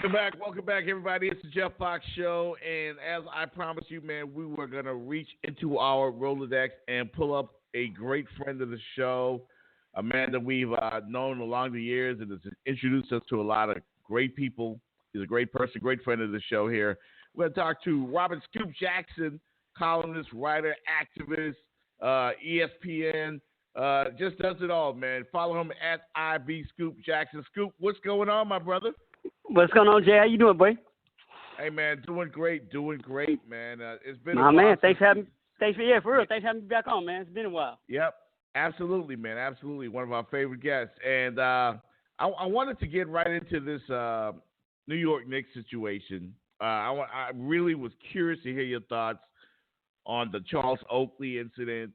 Welcome back, everybody. It's the Jeff Fox Show, and as I promised you, man, we were gonna reach into our Rolodex and pull up a great friend of the show, a man that we've known along the years and has introduced us to a lot of great people. He's a great person, great friend of the show here. We're gonna talk to Robert Scoop Jackson, columnist, writer, activist, ESPN. Just does it all, man. Follow him at IB Scoop Jackson. Scoop, what's going on, my brother? What's going on, Jay? How you doing, boy? Hey, man, doing great, man. It's been a while. Man, thanks for having me back on, man. It's been a while. Yep, absolutely, man, absolutely. One of our favorite guests. And I wanted to get right into this New York Knicks situation. I really was curious to hear your thoughts on the Charles Oakley incident,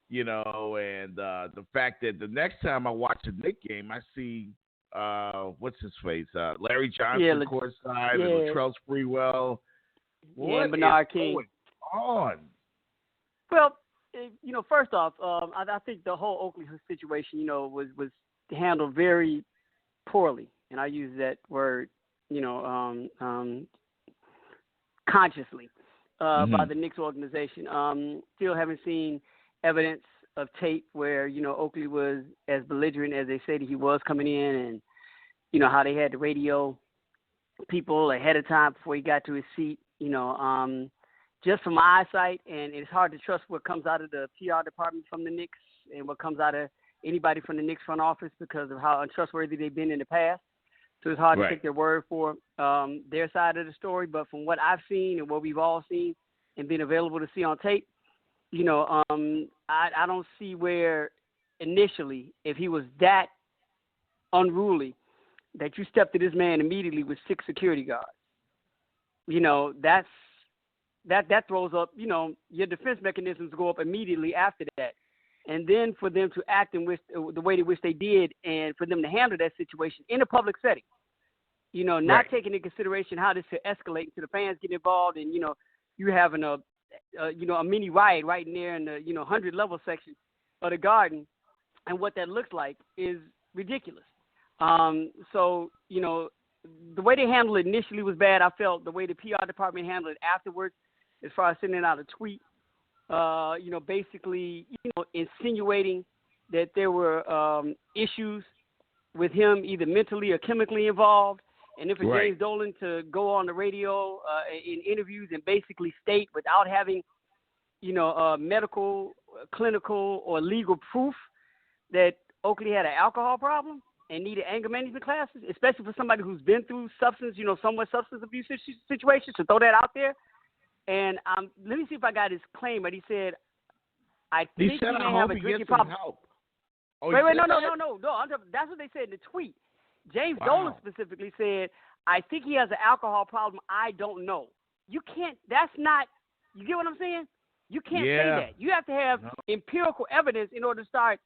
you know, and the fact that the next time I watch a Knicks game, I see what's his face? Larry Johnson courtside, and Latrell Sprewell. What and Bernard King. Going on? Well, you know, first off, I think the whole Oakley situation, you know, was handled very poorly, and I use that word, you know, consciously by the Knicks organization. Still haven't seen evidence of tape where, you know, Oakley was as belligerent as they said he was coming in, and, you know, how they had the radio people ahead of time before he got to his seat, you know, just from my eyesight, and it's hard to trust what comes out of the PR department from the Knicks and what comes out of anybody from the Knicks front office because of how untrustworthy they've been in the past. So it's hard to take their word for their side of the story. But from what I've seen and what we've all seen and been available to see on tape, you know, I don't see where initially, if he was that unruly, that you stepped to this man immediately with 6 security guards. You know, that throws up, you know, your defense mechanisms go up immediately after that. And then for them to act in which, the way in which they did, and for them to handle that situation in a public setting, you know, not taking into consideration how this could escalate into the fans getting involved, and, you know, you having a mini riot right in there in the, you know, 100-level section of the Garden, and what that looks like is ridiculous. So, you know, the way they handled it initially was bad. I felt the way the PR department handled it afterwards, as far as sending out a tweet, you know, basically, you know, insinuating that there were issues with him either mentally or chemically involved. And then for James Dolan to go on the radio in interviews and basically state without having, you know, medical, clinical, or legal proof that Oakley had an alcohol problem and needed anger management classes, especially for somebody who's been through somewhat substance abuse situations, to throw that out there. And let me see if I got his claim, but he said, I think he may have a drinking problem. Oh, wait, no. That's what they said in the tweet. James Dolan specifically said, I think he has an alcohol problem. I don't know. You can't, that's not, you get what I'm saying? You can't say that. You have to have empirical evidence in order to start,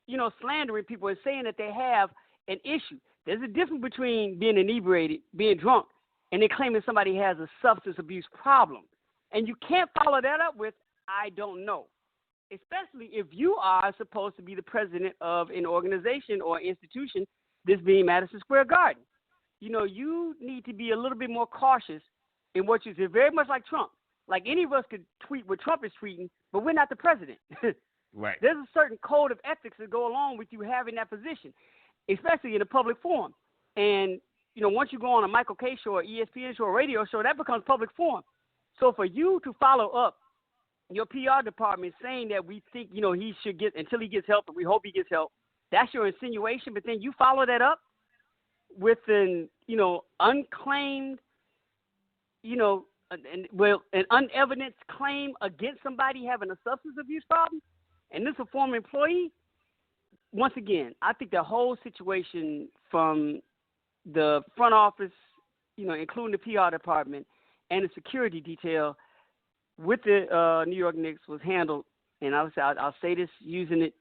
you know, slandering people and saying that they have an issue. There's a difference between being inebriated, being drunk, and then claiming somebody has a substance abuse problem. And you can't follow that up with, I don't know. Especially if you are supposed to be the president of an organization or institution, this being Madison Square Garden. You know, you need to be a little bit more cautious in what you say. Very much like Trump. Like, any of us could tweet what Trump is tweeting, but we're not the president. Right. There's a certain code of ethics that go along with you having that position, especially in a public forum. And, you know, once you go on a Michael K. show or ESPN show or radio show, that becomes public forum. So for you to follow up your PR department saying that we think, you know, he should get, until he gets help, and we hope he gets help, that's your insinuation, but then you follow that up with an, you know, unclaimed, you know, an unevidenced claim against somebody having a substance abuse problem, and this is a former employee. Once again, I think the whole situation from the front office, you know, including the PR department and the security detail with the New York Knicks was handled, and I'll say this using it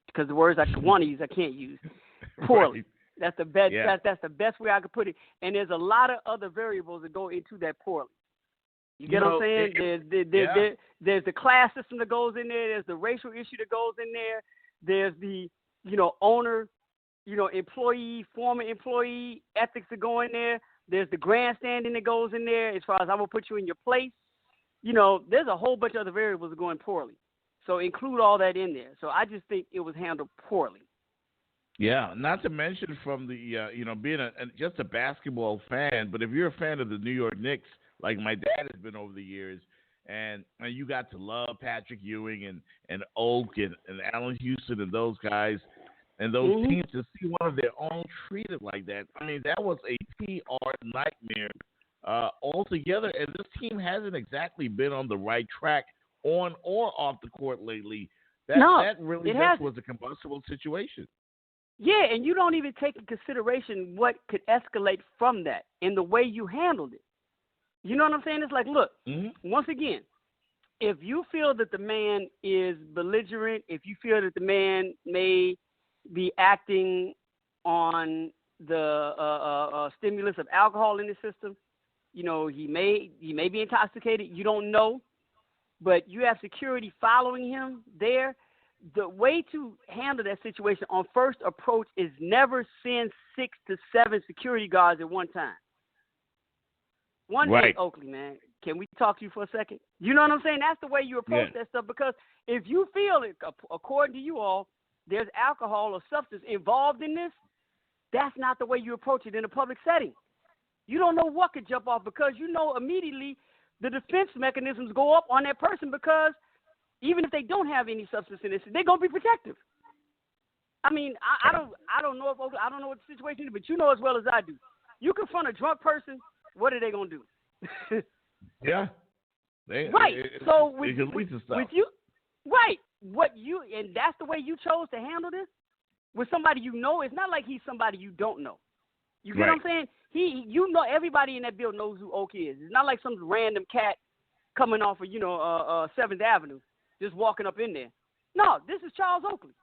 because the words I want to use I can't use, poorly. That's the best. That's the best way I could put it. And there's a lot of other variables that go into that poorly. You get what I'm saying? There's the class system that goes in there. There's the racial issue that goes in there. There's the, you know, owner, you know, employee, former employee ethics that go in there. There's the grandstanding that goes in there as far as I'm going to put you in your place. You know, there's a whole bunch of other variables going poorly. So include all that in there. So I just think it was handled poorly. Yeah, not to mention from the, being just a basketball fan, but if you're a fan of the New York Knicks, like my dad has been over the years, and you got to love Patrick Ewing and Oak and Allen Houston and those guys and those teams, to see one of their own treated like that, I mean, that was a PR nightmare altogether, and this team hasn't exactly been on the right track on or off the court lately. That really just was a combustible situation. Yeah, and you don't even take in consideration what could escalate from that in the way you handled it. You know what I'm saying? It's like, look, once again, if you feel that the man is belligerent, if you feel that the man may be acting on the stimulus of alcohol in the system, you know, he may be intoxicated. You don't know, but you have security following him there. The way to handle that situation on first approach is never send 6 to 7 security guards at one time. One day, Oakley, man, can we talk to you for a second? You know what I'm saying? That's the way you approach that stuff, because if you feel it, according to you all, there's alcohol or substance involved in this, that's not the way you approach it in a public setting. You don't know what could jump off, because you know immediately the defense mechanisms go up on that person, because even if they don't have any substance in this, they're gonna be protective. I mean, I don't know what the situation is, but you know as well as I do. You confront a drunk person, what are they gonna do? Yeah. So with you, and that's the way you chose to handle this with somebody you know. It's not like he's somebody you don't know. You get what I'm saying? You know, everybody in that building knows who Oak is. It's not like some random cat coming off of 7th Avenue. Just walking up in there. No, this is Charles Oakley.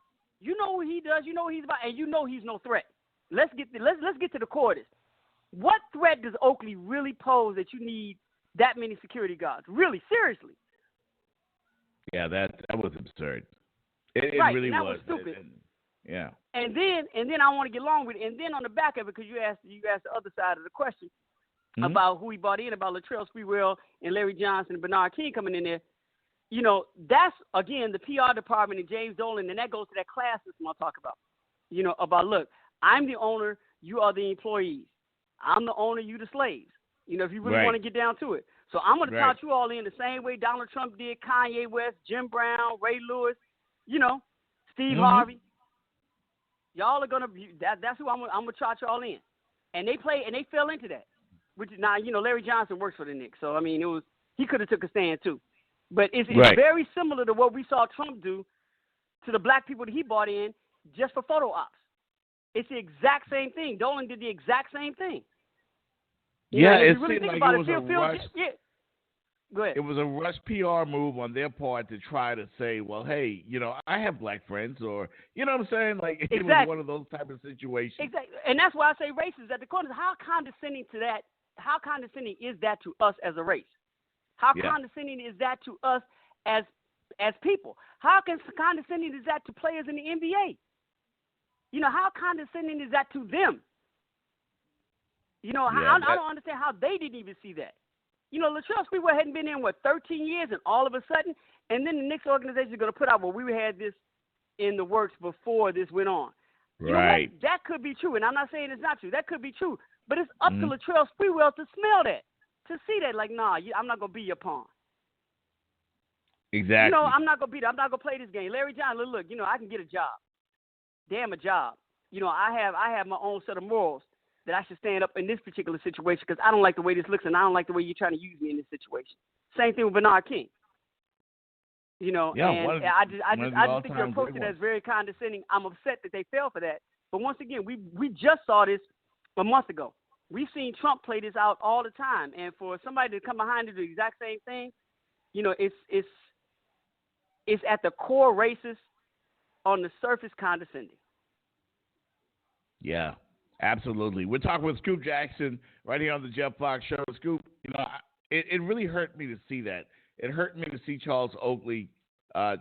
You know what he does. You know what he's about, and you know he's no threat. Let's get to the core of this. What threat does Oakley really pose that you need that many security guards? Really, seriously? Yeah, that was absurd. It really that was stupid. Yeah. And then I want to get along with it. And then on the back of it, because you asked the other side of the question about who he brought in, about Latrell Sprewell and Larry Johnson and Bernard King coming in there. You know, that's, again, the PR department and James Dolan, and that goes to that class system I'll talk about. You know, about, look, I'm the owner, you are the employees. I'm the owner, you the slaves. You know, if you really want to get down to it. So I'm going to tout you all in the same way Donald Trump did, Kanye West, Jim Brown, Ray Lewis, Steve Harvey. Y'all are going to be, that's who I'm going to tout you all in. And they fell into that. Which now, Larry Johnson works for the Knicks. So, I mean, he could have took a stand too. But it's very similar to what we saw Trump do to the black people that he brought in just for photo ops. It's the exact same thing. Dolan did the exact same thing. It seemed like it was a rush. Go ahead. It was a rush PR move on their part to try to say, well, hey, I have black friends, or, you know what I'm saying? Like, it was one of those type of situations. Exactly. And that's why I say racist at the corner. How condescending is that to us as a race? How condescending is that to us as people? How condescending is that to players in the NBA? How condescending is that to them? I don't understand how they didn't even see that. Latrell Sprewell hadn't been in, 13 years, and all of a sudden, and then the Knicks organization is going to put out, we had this in the works before this went on. Right. That could be true, and I'm not saying it's not true. That could be true, but it's up to Latrell Sprewell to smell that. To see that, like, nah, I'm not gonna be your pawn. Exactly. I'm not gonna be there. I'm not gonna play this game. Larry Johnson, look, I can get a job. Damn a job. I have my own set of morals that I should stand up in this particular situation, because I don't like the way this looks, and I don't like the way you're trying to use me in this situation. Same thing with Bernard King. I just think you're approaching it as very condescending. I'm upset that they fell for that. But once again, we just saw this a month ago. We've seen Trump play this out all the time, and for somebody to come behind and do the exact same thing, it's at the core racist, on the surface condescending. Yeah, absolutely. We're talking with Scoop Jackson right here on the Jeff Fox Show. Scoop, it really hurt me to see that. It hurt me to see Charles Oakley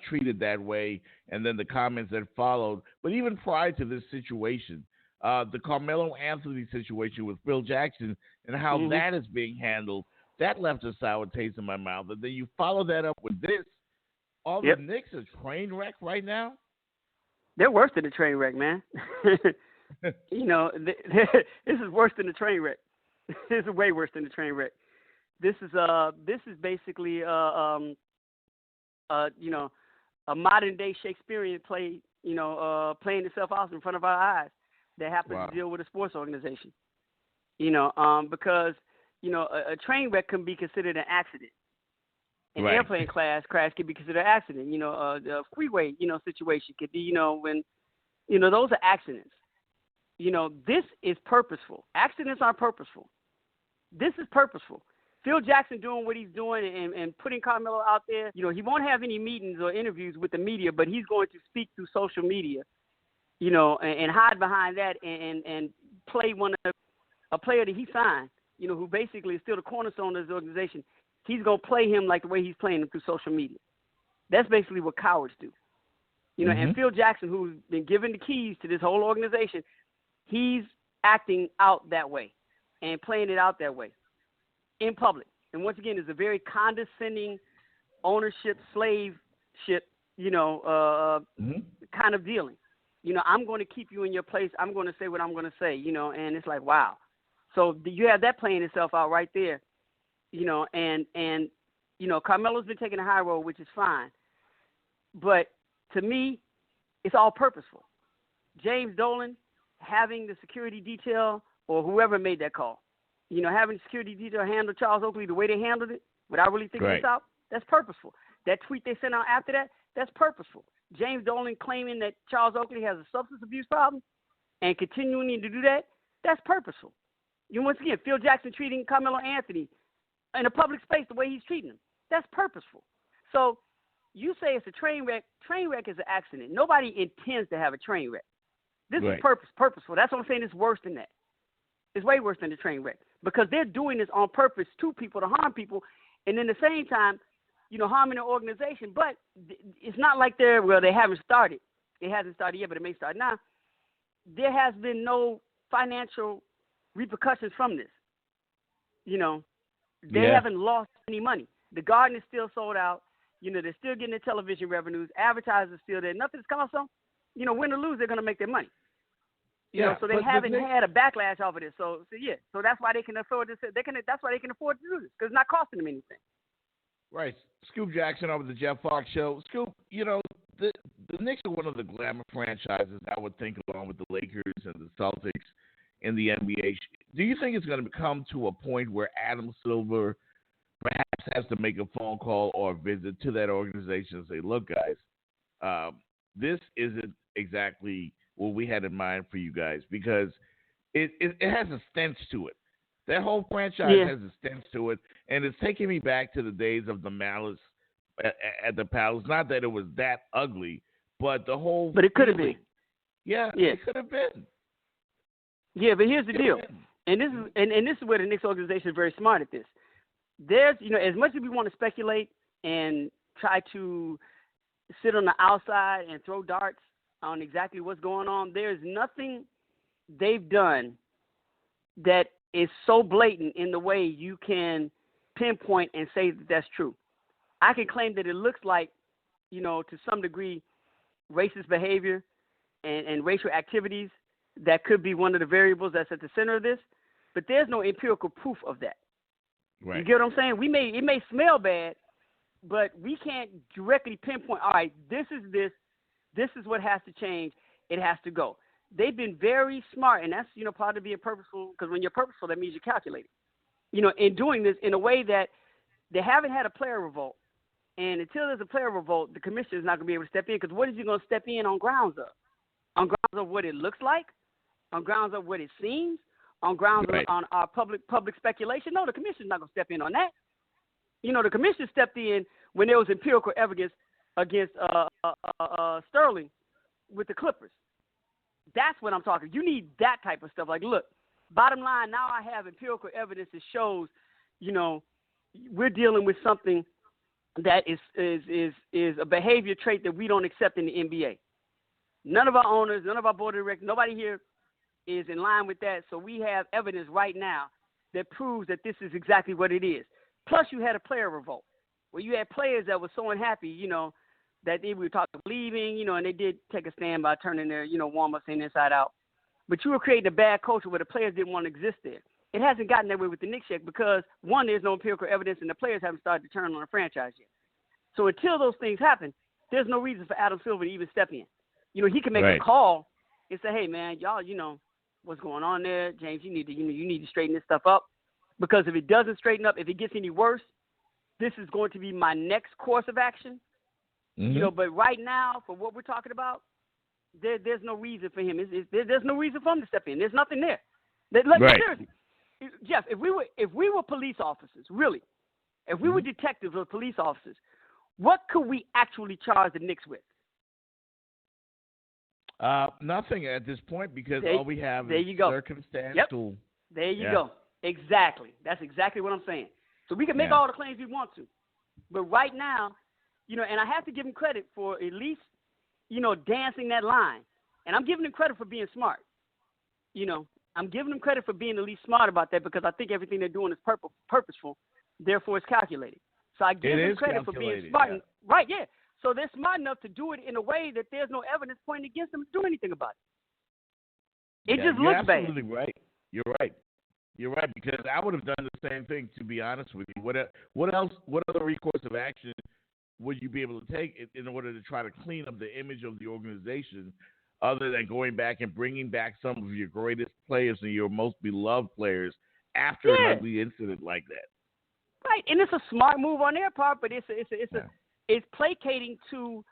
treated that way, and then the comments that followed. But even prior to this situation, the Carmelo Anthony situation with Phil Jackson and how that is being handled. That left a sour taste in my mouth. And then you follow that up with this. All the Knicks are train wreck right now. They're worse than a train wreck, man. You know, this is worse than a train wreck. This is way worse than a train wreck. This is basically you know, a modern day Shakespearean play, you know, playing itself out in front of our eyes that happens to deal with a sports organization. You know, because, you know, a train wreck can be considered an accident. An airplane crash can be considered an accident. You know, a freeway, you know, situation could be, you know, when, you know, those are accidents. You know, this is purposeful. Accidents are purposeful. This is purposeful. Phil Jackson doing what he's doing and putting Carmelo out there, you know, he won't have any meetings or interviews with the media, but he's going to speak through social media, you know, and hide behind that and play a player that he signed, you know, who basically is still the cornerstone of his organization. He's going to play him like the way he's playing him through social media. That's basically what cowards do. You know, and Phil Jackson, who's been given the keys to this whole organization, he's acting out that way and playing it out that way in public. And once again, it's a very condescending ownership, slaveship, you know, kind of dealing. You know, I'm going to keep you in your place. I'm going to say what I'm going to say, you know, and it's like, wow. So you have that playing itself out right there, you know, and you know, Carmelo's been taking a high road, which is fine. But to me, it's all purposeful. James Dolan having the security detail or whoever made that call, you know, having the security detail handle Charles Oakley the way they handled it without really thinking this out, that's purposeful. That tweet they sent out after that, that's purposeful. James Dolan claiming that Charles Oakley has a substance abuse problem and continuing to do that, that's purposeful. You know, once again, Phil Jackson treating Carmelo Anthony in a public space the way he's treating him, that's purposeful. So you say it's a train wreck. Train wreck is an accident. Nobody intends to have a train wreck. This is purposeful. That's what I'm saying. It's worse than that. It's way worse than the train wreck because they're doing this on purpose to people, to harm people, and in the same time, you know, harming the organization. But it's not like they haven't started. It hasn't started yet, but it may start now. There has been no financial repercussions from this. You know, they haven't lost any money. The Garden is still sold out. You know, they're still getting their television revenues. Advertisers still there. Nothing's come up. So, you know, win or lose, they're going to make their money. You know, so they haven't had a backlash off of this. So that's why they can afford this. That's why they can afford to do this because it's not costing them anything. Right. Scoop Jackson over the Jeff Fox Show. Scoop, you know, the Knicks are one of the glamour franchises, I would think, along with the Lakers and the Celtics in the NBA. Do you think it's going to come to a point where Adam Silver perhaps has to make a phone call or a visit to that organization and say, look, guys, this isn't exactly what we had in mind for you guys because it has a stench to it. That whole franchise has a stench to it, and it's taking me back to the days of the Malice at the Palace. Not that it was that ugly, but the whole – But it could have been. Yeah, it could have been. Yeah, but here's the deal. And this is where the Knicks organization is very smart at this. There's, you know, as much as we want to speculate and try to sit on the outside and throw darts on exactly what's going on, there's nothing they've done that is so blatant in the way you can pinpoint and say that that's true. I can claim that it looks like, you know, to some degree, racist behavior and racial activities that could be one of the variables that's at the center of this, but there's no empirical proof of that. Right. You get what I'm saying? It may smell bad, but we can't directly pinpoint, all right, this is what has to change. It has to go. They've been very smart, and that's, you know, part of being purposeful, because when you're purposeful, that means you're calculating. You know, in doing this in a way that they haven't had a player revolt, and until there's a player revolt, the commissioner is not going to be able to step in, because what is he going to step in on grounds of? On grounds of what it looks like? On grounds of what it seems? On grounds of on our public speculation? No, the commissioner's not going to step in on that. You know, the commissioner stepped in when there was empirical evidence against Sterling with the Clippers. That's what I'm talking. You need that type of stuff. Like, look, bottom line, now I have empirical evidence that shows, you know, we're dealing with something that is a behavior trait that we don't accept in the NBA. None of our owners, none of our board of directors, nobody here is in line with that. So we have evidence right now that proves that this is exactly what it is. Plus, you had a player revolt where you had players that were so unhappy, you know, that they were talking about leaving, you know, and they did take a stand by turning their, you know, warm-ups inside out. But you were creating a bad culture where the players didn't want to exist there. It hasn't gotten that way with the Knicks yet because, one, there's no empirical evidence, and the players haven't started to turn on the franchise yet. So until those things happen, there's no reason for Adam Silver to even step in. You know, he can make a call and say, hey, man, y'all, you know, what's going on there? James, you need to straighten this stuff up. Because if it doesn't straighten up, if it gets any worse, this is going to be my next course of action. You know, but right now, for what we're talking about, there's no reason for him. There's no reason for him to step in. There's nothing there. Seriously, Jeff, if we were police officers, really, if we were detectives or police officers, what could we actually charge the Knicks with? Nothing at this point because all we have is circumstantial. Yep. There you go. Exactly. That's exactly what I'm saying. So we can make all the claims we want to. But right now, you know, and I have to give him credit for at least, you know, dancing that line. And I'm giving him credit for being smart. You know, I'm giving him credit for being at least smart about that because I think everything they're doing is purposeful. Therefore, it's calculated. So I give him credit for being smart. Yeah. So they're smart enough to do it in a way that there's no evidence pointing against them to do anything about it. It just looks bad. You're absolutely right. You're right because I would have done the same thing, to be honest with you. What other recourse of action would you be able to take in order to try to clean up the image of the organization other than going back and bringing back some of your greatest players and your most beloved players after an ugly incident like that? Right, and it's a smart move on their part, but it's placating to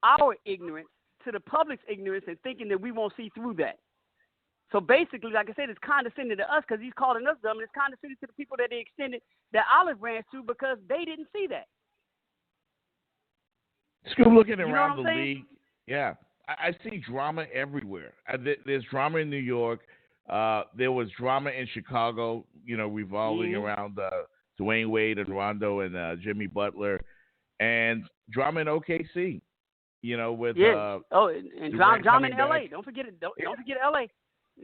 our ignorance, to the public's ignorance, and thinking that we won't see through that. So basically, like I said, it's condescending to us because he's calling us dumb, and it's condescending to the people that they extended that olive branch to because they didn't see that. Looking around the league, I see drama everywhere. There's drama in New York. There was drama in Chicago, you know, revolving around Dwayne Wade and Rondo and Jimmy Butler, and drama in OKC, you know, with and drama in LA. Don't forget it. Don't forget LA.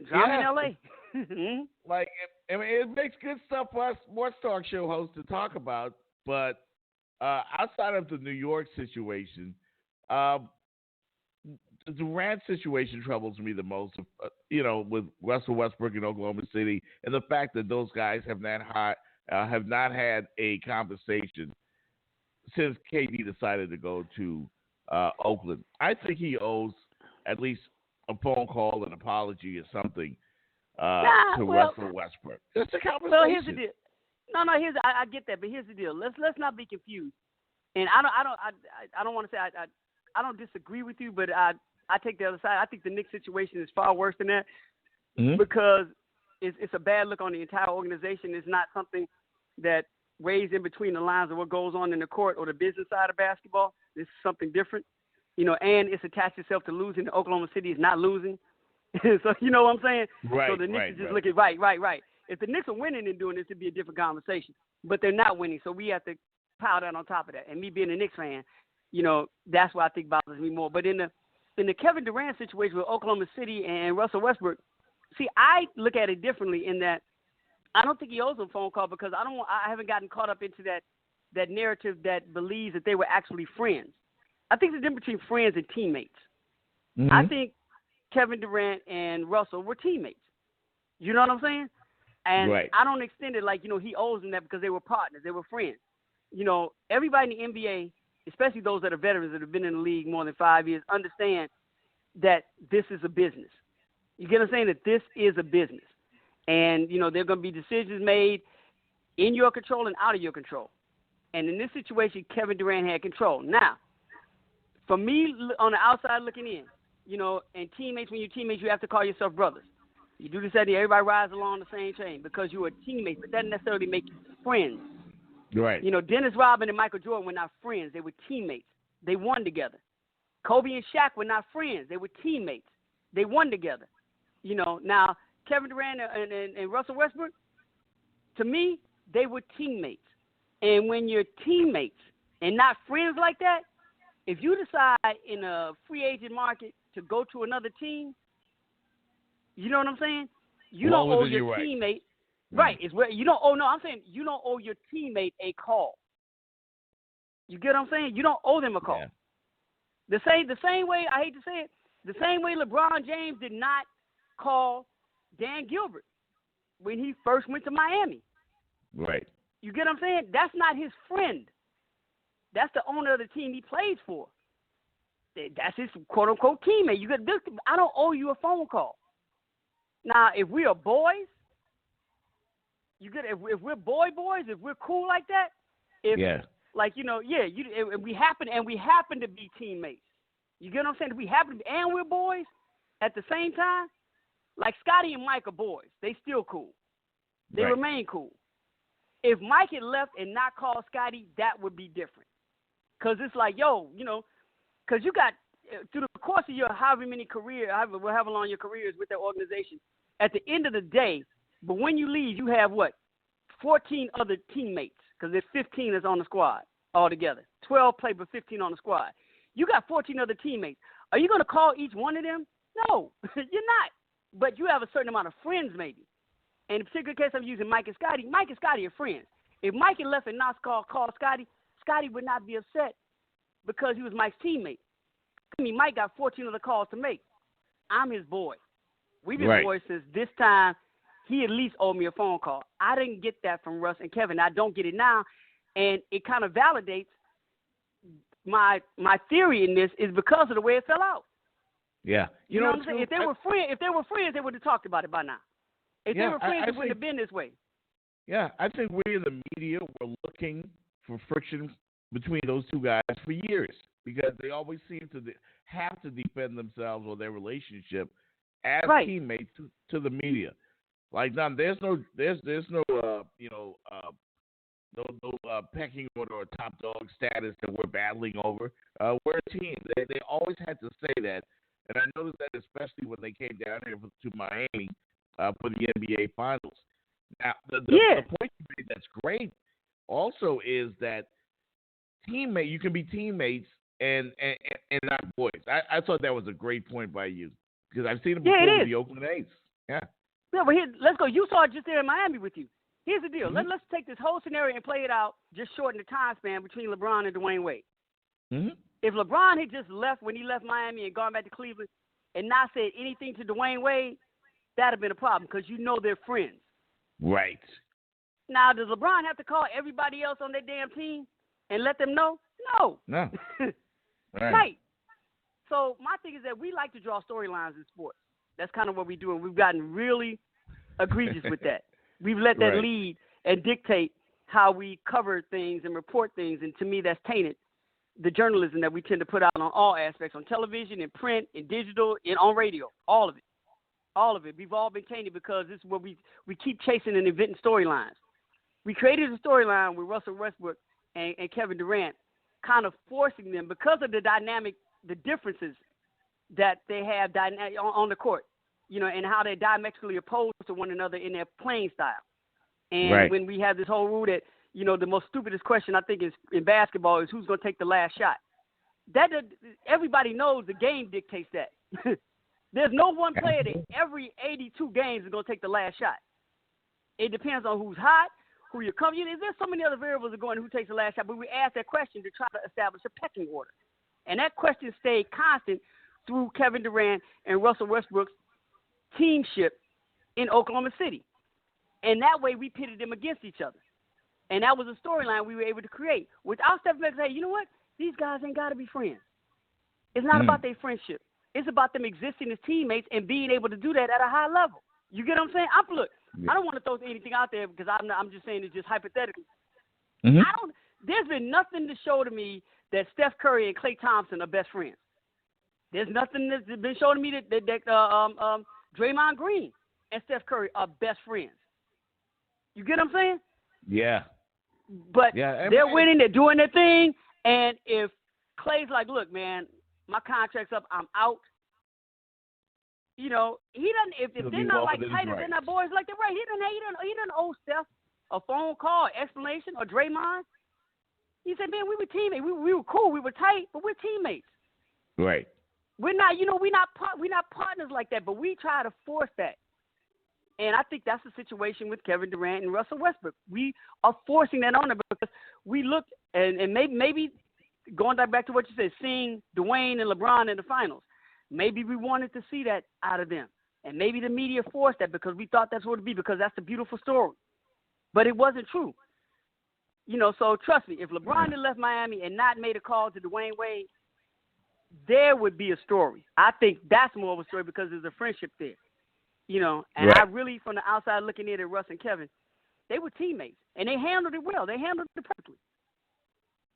Drama in LA. Like, I mean, it makes good stuff for us sports talk show hosts to talk about, but outside of the New York situation, the Durant situation troubles me the most, you know, with Russell Westbrook in Oklahoma City and the fact that those guys have not had a conversation since KD decided to go to Oakland. I think he owes at least a phone call, an apology, or something to Russell Westbrook. It's a conversation. Well, here's the deal. No, I get that, but here's the deal. Let's not be confused. And I don't want to say I don't disagree with you, but I take the other side. I think the Knicks situation is far worse than that because it's a bad look on the entire organization. It's not something that weighs in between the lines of what goes on in the court or the business side of basketball. This is something different, you know, and it's attached itself to losing. Oklahoma City is not losing. So you know what I'm saying? Right, so the Knicks are just looking right. If the Knicks are winning and doing this, it'd be a different conversation. But they're not winning, so we have to pile that on top of that. And me being a Knicks fan, you know, that's why I think bothers me more. But in the Kevin Durant situation with Oklahoma City and Russell Westbrook, see, I look at it differently in that I don't think he owes them a phone call because I haven't gotten caught up into that narrative that believes that they were actually friends. I think there's a difference between friends and teammates. I think Kevin Durant and Russell were teammates. You know what I'm saying? And I don't extend it like, you know, he owes them that because they were partners. They were friends. You know, everybody in the NBA, especially those that are veterans that have been in the league more than 5 years, understand that this is a business. You get what I'm saying? That this is a business. And, you know, there are going to be decisions made in your control and out of your control. And in this situation, Kevin Durant had control. Now, for me, on the outside looking in, you know, and teammates, when you're teammates, you have to call yourself brothers. You do this, everybody rides along the same chain because you are teammates, but that doesn't necessarily make you friends. Right. You know, Dennis Rodman and Michael Jordan were not friends. They were teammates. They won together. Kobe and Shaq were not friends. They were teammates. They won together. You know, now, Kevin Durant and Russell Westbrook, to me, they were teammates. And when you're teammates and not friends like that, if you decide in a free agent market to go to another team, You know what I'm saying? You don't owe your teammate. Right. It's where you don't owe. No, I'm saying you don't owe your teammate a call. You get what I'm saying? You don't owe them a call. Yeah. The same way, I hate to say it, the same way LeBron James did not call Dan Gilbert when he first went to Miami. Right. You get what I'm saying? That's not his friend. That's the owner of the team he plays for. That's his quote-unquote teammate. I don't owe you a phone call. Now, if we are boys, if we're boys, if we're cool like that, we happen to be teammates. You get what I'm saying? If we happen to be, and we're boys at the same time, like Scotty and Mike are boys. They still cool. They remain cool. If Mike had left and not called Scotty, that would be different. Because it's like, because you got, through the course of your however long your career is with that organization, at the end of the day, but when you leave, you have 14 other teammates, because there's 15 that's on the squad altogether. 12 play, but 15 on the squad. You got 14 other teammates. Are you going to call each one of them? No, you're not. But you have a certain amount of friends, maybe. In the particular case I'm using Mike and Scotty are friends. If Mike had left and not called Scotty, Scotty would not be upset because he was Mike's teammate. I mean, Mike got 14 other calls to make. I'm his boy. We've been boys since this time. He at least owed me a phone call. I didn't get that from Russ and Kevin. I don't get it now. And it kind of validates my theory in this is because of the way it fell out. Yeah. You know what I'm saying? If they were friends, they would have talked about it by now. If they were friends, it wouldn't have been this way. Yeah, I think we in the media were looking for friction between those two guys for years because they always seem to have to defend themselves or their relationship as teammates to the media. Like, now, there's no pecking order or top dog status that we're battling over. We're a team. They always had to say that, and I noticed that especially when they came down here to Miami for the NBA Finals. Now, the point you made that's great also is that you can be teammates and not boys. I thought that was a great point by you because I've seen it before with the Oakland A's. Yeah. Yeah, but let's go. You saw it just there in Miami with you. Here's the deal. Mm-hmm. Let's take this whole scenario and play it out, just shorten the time span between LeBron and Dwayne Wade. Mm-hmm. If LeBron had just left when he left Miami and gone back to Cleveland and not said anything to Dwayne Wade, that would have been a problem because they're friends. Right. Now, does LeBron have to call everybody else on their damn team and let them know? No. No. Right. So my thing is that we like to draw storylines in sports. That's kind of what we do, and we've gotten really egregious with that. We've let that lead and dictate how we cover things and report things, and to me that's tainted the journalism that we tend to put out on all aspects, on television, in print, in digital, and on radio, all of it. All of it. We've all been tainted because this is what we keep chasing and inventing storylines. We created a storyline with Russell Westbrook and Kevin Durant, kind of forcing them because of the differences that they have on the court, and how they're diametrically opposed to one another in their playing style. And when we have this whole rule that, the most stupidest question I think is in basketball is who's going to take the last shot. Everybody knows the game dictates that. There's no one player that every 82 games is going to take the last shot. It depends on who's hot, who you're coming. There's so many other variables that go into who takes the last shot, but we asked that question to try to establish a pecking order. And that question stayed constant through Kevin Durant and Russell Westbrook's teamship in Oklahoma City. And that way we pitted them against each other. And that was a storyline we were able to create. Without stepping back and saying, you know what? These guys ain't got to be friends. It's not about their friendship. It's about them existing as teammates and being able to do that at a high level. You get what I'm saying? I don't want to throw anything out there because I'm just saying it just hypothetically. Mm-hmm. There's been nothing to show to me that Steph Curry and Klay Thompson are best friends. There's nothing that's been shown to me that Draymond Green and Steph Curry are best friends. You get what I'm saying? Yeah. But they're winning, they're doing their thing, and if Klay's like, look, man, my contract's up, I'm out. He doesn't. If they're not like tight, if they're not boys like they're right, he doesn't owe Steph a phone call, explanation, or Draymond. He said, man, we were teammates. We were cool. We were tight, but we're teammates. Right. we're not, we're not partners like that, but we try to force that. And I think that's the situation with Kevin Durant and Russell Westbrook. We are forcing that on them because we looked, and maybe going back to what you said, seeing Dwayne and LeBron in the finals, maybe we wanted to see that out of them. And maybe the media forced that because we thought that's what it would be, because that's a beautiful story. But it wasn't true. So trust me, if LeBron had left Miami and not made a call to Dwayne Wade, there would be a story. I think that's more of a story because there's a friendship there. And right. I really, from the outside looking in at Russ and Kevin, they were teammates, and they handled it well. They handled it perfectly.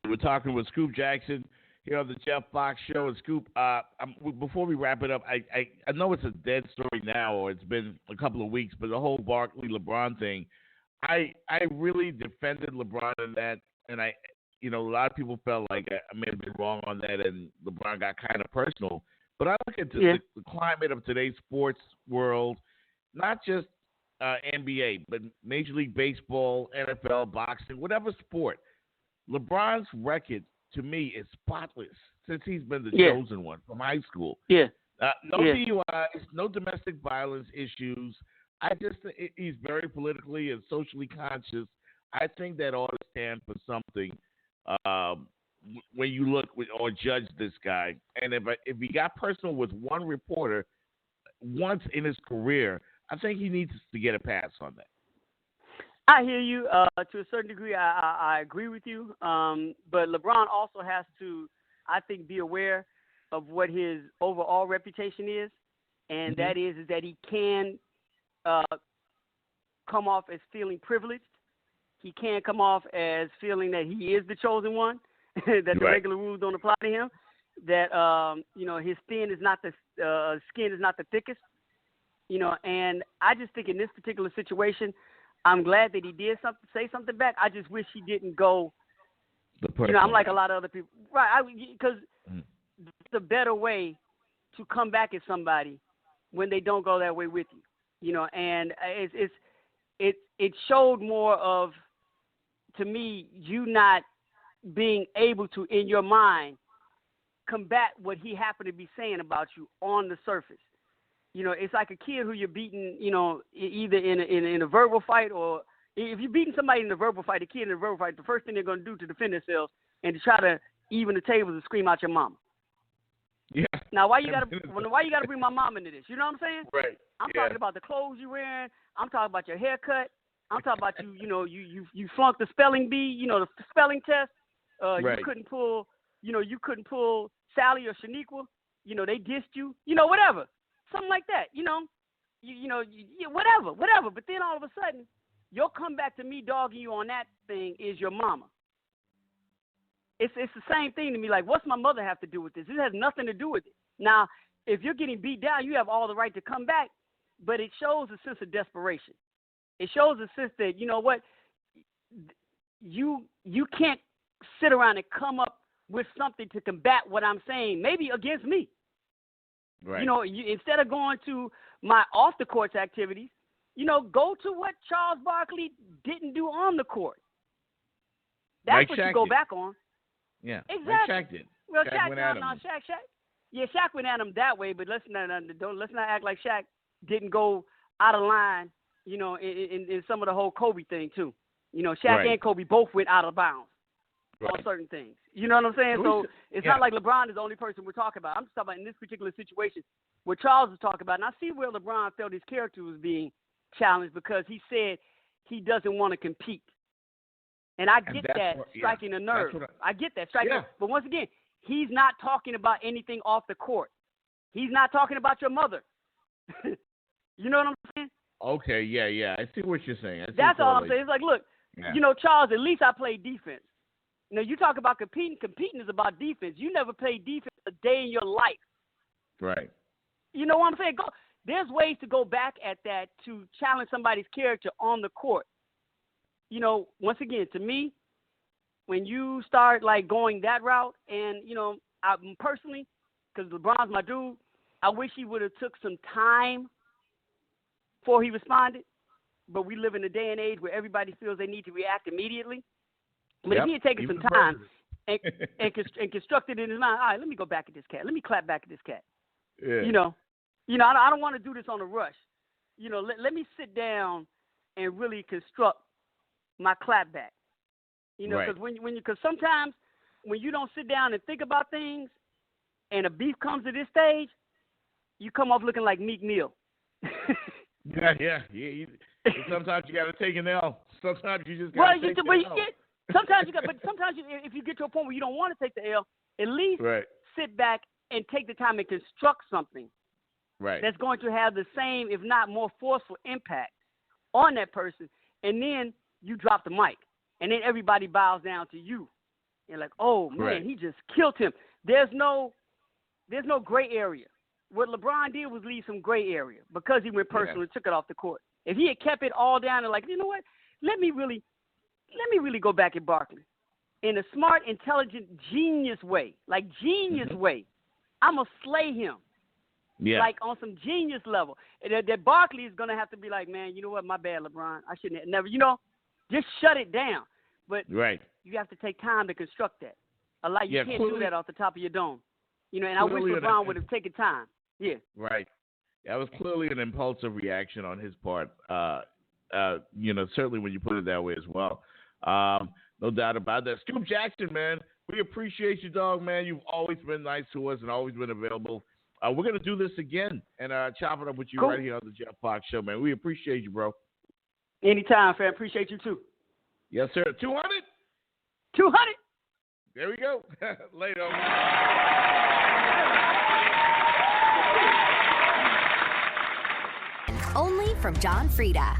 We're talking with Scoop Jackson here on the Jeff Fox Show. And Scoop, before we wrap it up, I know it's a dead story now, or it's been a couple of weeks, but the whole Barkley LeBron thing, I really defended LeBron in that, and a lot of people felt like I may have been wrong on that, and LeBron got kind of personal. But I look at the climate of today's sports world, not just NBA, but Major League Baseball, NFL, boxing, whatever sport. LeBron's record, to me, is spotless since he's been the chosen one from high school. Yeah. No DUIs, no domestic violence issues. He's very politically and socially conscious. I think that ought to stand for something when you look or judge this guy. And if he got personal with one reporter once in his career, I think he needs to get a pass on that. I hear you. To a certain degree, I agree with you. But LeBron also has to, I think, be aware of what his overall reputation is, and that is that he can come off as feeling privileged. He can come off as feeling that he is the chosen one, that the regular rules don't apply to him, that his skin is not the thickest, and I just think in this particular situation, I'm glad that he did say something back. I just wish he didn't go. I'm like a lot of other people, right? Because it's a better way to come back at somebody when they don't go that way with you, and it showed more of, to me, you not being able to, in your mind, combat what he happened to be saying about you on the surface. It's like a kid who you're beating, either in a verbal fight, or if you're beating somebody in a verbal fight, a kid in a verbal fight, the first thing they're going to do to defend themselves and to try to even the tables is scream out your mama. Yeah. Now, why you gotta bring my mom into this? You know what I'm saying? Right. I'm talking about the clothes you're wearing. I'm talking about your haircut. I'm talking about you flunked the spelling bee, the spelling test. Right. You couldn't pull Sally or Shaniqua. They dissed you. Whatever. Something like that, whatever. But then all of a sudden, your comeback to me dogging you on that thing is your mama. It's the same thing to me. Like, what's my mother have to do with this? This has nothing to do with it. Now, if you're getting beat down, you have all the right to come back, but it shows a sense of desperation. It shows a sense that, you know what, you can't sit around and come up with something to combat what I'm saying, maybe against me. Right. Instead of going to my off the courts activities, go to what Charles Barkley didn't do on the court. That's like what Shaq you go did. back on. Yeah. Exactly. Like Shaq did. Well, Shaq went at him. Shaq. Yeah, Shaq went at him that way, but let's not act like Shaq didn't go out of line. In some of the whole Kobe thing too. Shaq and Kobe both went out of bounds on certain things. You know what I'm saying? So it's not like LeBron is the only person we're talking about. I'm just talking about in this particular situation what Charles was talking about. And I see where LeBron felt his character was being challenged because he said he doesn't want to compete. And I get that striking a nerve. I get that striking. Yeah. But once again, he's not talking about anything off the court. He's not talking about your mother. You know what I'm saying? Okay, yeah. I see what you're saying. That's all I'm saying. It's like, look, Charles, at least I played defense. You talk about competing. Competing is about defense. You never played defense a day in your life. Right. You know what I'm saying? There's ways to go back at that to challenge somebody's character on the court. Once again, to me, when you start like going that route, and I personally, because LeBron's my dude, I wish he would have took some time before he responded. But we live in a day and age where everybody feels they need to react immediately. But if he had taken some time and constructed in his mind, all right, let me go back at this cat. Let me clap back at this cat. Yeah. I don't want to do this on a rush. Let me sit down and really construct my clapback. Because because sometimes when you don't sit down and think about things, and a beef comes to this stage, you come off looking like Meek Mill. Yeah. Sometimes you got to take an L. Sometimes you just got to take an L. Sometimes if you get to a point where you don't want to take the L, at least sit back and take the time and construct something that's going to have the same, if not more forceful impact on that person. And then you drop the mic. And then everybody bows down to you. And like, oh, man, he just killed him. There's no gray area. What LeBron did was leave some gray area because he went personal and took it off the court. If he had kept it all down and like, you know what, let me really go back at Barkley in a smart, intelligent, genius way, way. I'm going to slay him. Yeah. Like on some genius level. And that Barkley is going to have to be like, man, you know what, my bad, LeBron. I shouldn't have never, just shut it down. But you have to take time to construct that. You can't do that off the top of your dome. And I wish LeBron would have taken time. Yeah. Right. That was clearly an impulsive reaction on his part. Certainly when you put it that way as well. No doubt about that. Scoop Jackson, man, we appreciate you, dog, man. You've always been nice to us and always been available. We're going to do this again and chop it up with you right here on the Jeff Fox Show, man. We appreciate you, bro. Anytime, fam. Appreciate you, too. Yes, sir. 200? 200. There we go. Later. Only from John Frieda.